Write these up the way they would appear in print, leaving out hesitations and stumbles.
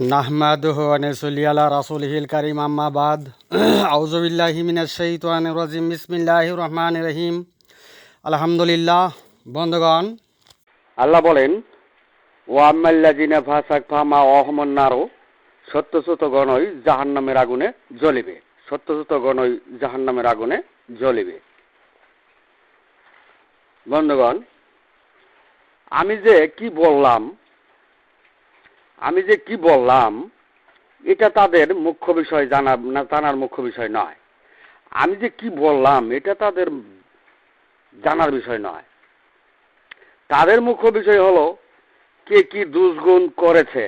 নাহমাদুহু ওয়া নুসাল্লি আলা রাসূলিহিল কারীম আম্মা বাদ আউযু বিল্লাহি মিনাশ শাইতানির রাজিম বিসমিল্লাহির রহমানির রহিম আলহামদুলিল্লাহ। বন্ধুগণ, আল্লাহ বলেন, ওয়া আম্মাল্লাযিনা ফাসাকফামা ওয়াহুমুন নারু, সত্যসূত গণই জাহান্নামের আগুনে জ্বলিবে। সত্যসূত গণই জাহান্নামের আগুনে জ্বলিবে। বন্ধুগণ, আমি যে কি বললাম এটা তাদের মুখ্য বিষয়, জানার মুখ্য বিষয় নয়। আমি যে কি বললাম এটা তাদের জানার বিষয় নয়। তাদের মুখ্য বিষয় হলো কে কি দুষ্গুণ করেছে,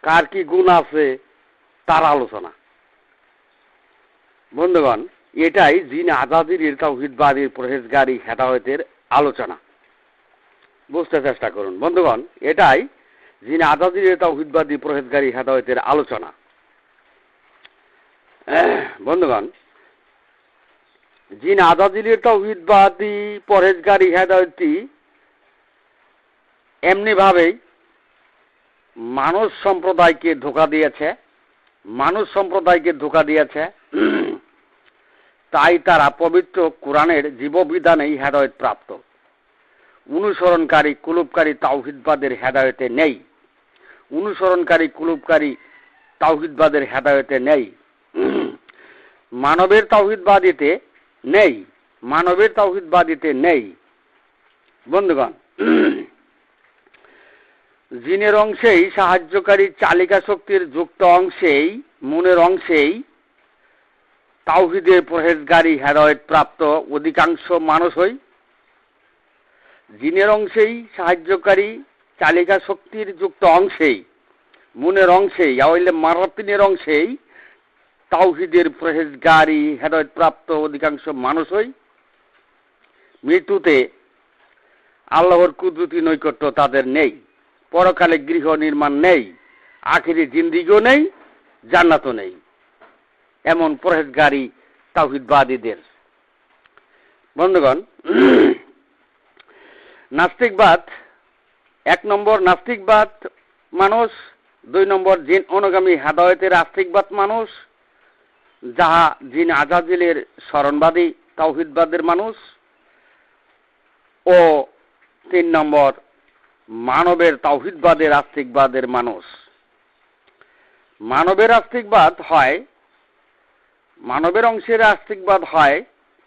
কার কি গুণ আছে তার আলোচনা। বন্ধুগণ, এটাই জিন আজাদির তাওহীদবাদীর পরহেজগারী হেদায়েতের আলোচনা। বুঝতে চেষ্টা করুন বন্ধুগণ, এটাই জিন আজাদির তাওহীদবাদী পরহেজগারী হেদায়েতের আলোচনা। বন্ধুগণ, জিন আজাদির তাওহীদবাদী পরহেজগারী হেদায়েতটি এমনিভাবেই মানুষ সম্প্রদায়কে ধোঁকা দিয়েছে। তাই তারা পবিত্র কোরআনের জীববিধানেই হেদায়েত প্রাপ্ত। অনুসরণকারী কুলুপকারী তাওহীদবাদের হেদায়েতে নেই। মানবের তাওহীদবাদীতে নেই। বন্ধুগণ, জিনের অংশেই সাহায্যকারী চালিকা শক্তির যুক্ত অংশেই, মনের অংশেই তাওহীদের পরহেজগারী হেদায়েত প্রাপ্ত অধিকাংশ মানুষই। জিনের অংশেই সাহায্যকারী চালিকা শক্তির যুক্ত অংশেই, মনের অংশেই, মারাতিনের অংশেই তাওহীদের পরহেজগারী হেদায়েত প্রাপ্ত অধিকাংশ মানুষই মৃত্যুতে আল্লাহর কুদরতি নৈকট্য তাদের নেই। পরকালে গৃহ নির্মাণ নেই, আখিরি জিন্দিগিও নেই, জান্নাতও নেই। এমন পরহেজগারী তাওহীদবাদীদের। বন্ধুগণ, নাস্তিকবাদ, 1 নম্বর নাস্তিকবাদ মানুষ, 2 নম্বর জিন অনুগামী হেদায়েতের আস্তিকবাদ মানুষ, যাহা জিন আজাজিলের স্মরণবাদী তাওহীদবাদের মানুষ, ও 3 নম্বর মানবের তাওহীদবাদের আস্তিকবাদের মানুষ। মানবের অংশের আস্তিকবাদ হয়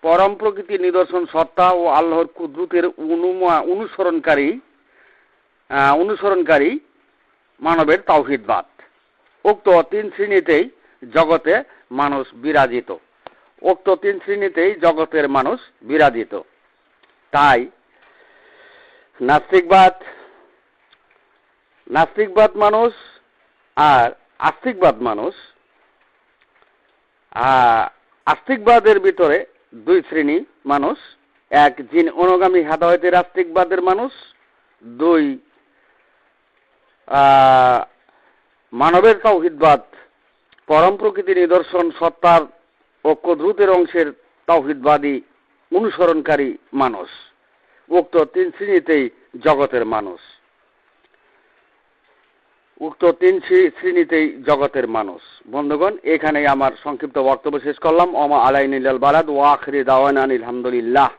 পরম প্রকৃতির নিদর্শন সত্তা ও আল্লাহর কুদরতের অনুসরণকারী মানবের তাওহীদবাদ। উক্ত 3 শ্রেণীতেই জগতের মানুষ বিরাজিত। তাই নাস্তিকবাদ মানুষ আর আস্তিকবাদ মানুষ, আস্তিকবাদের ভিতরে 2 শ্রেণী মানুষ। 1 জিন অনুগামী হেদায়েতের আস্তিকবাদের মানুষ, 2 মানবের তাওহীদবাদ পরম প্রকৃতির নিদর্শন সত্তার ও কুদরতের অংশের তাওহীদবাদী অনুসরণকারী মানুষ। উক্ত 3 শ্রেণীতেই জগতের মানুষ। বন্ধুগণ, এখানেই আমার সংক্ষিপ্ত বক্তব্য শেষ করলাম। ওমা আলাইনিল বালাদ ওয়া আখিরি দাওয়ানা আলহামদুলিল্লাহ।